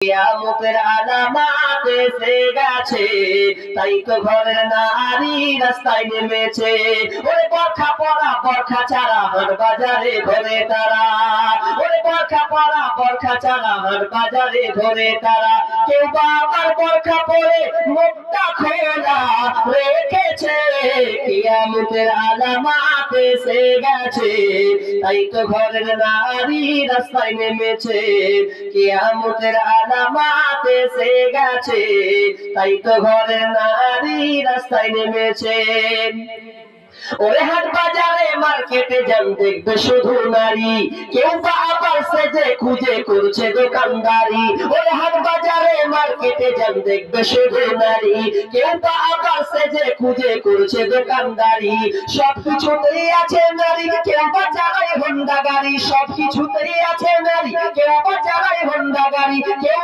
কিয়ামতের আলামত এসে গেছে, তাই তো ঘরের নারী রাস্তায় নেমেছে। ওরে বরখা পরা বরখা ছাড়া হাট বাজারে ঘরে তারা, ওরে বরখা পরা বরখা ছাড়া হাট বাজারে ঘরে তারা। কেউ বা আবার বরখা পরে মুখটা খোলা রেখেছে, কিয়ামতের আলামত এসে গেছে, তাই তো ঘরের নারী রাস্তায় নেমেছে। কিয়ামতের আলামত এসে গেছে, তাই তো ঘরের নারী রাস্তায় নেমেছে। ওরে হাট বাজারে মার্কেটে যান দেখবে শুধু নারী, কেউ বা আবার সেজে খুঁজে করছে দোকানদারি। ওরে হাট বাজারে মার্কেটে যান দেখবে শুধু নারী, কেউ বা আবার সেজে খুঁজে করছে দোকানদারি। সবকিছুতেই আছে নারী, কেউ বা চালায় হোন্ডা গাড়ি, সবকিছুতেই আছে নারী, কেউ বা চালায় হোন্ডা গাড়ি, কেউ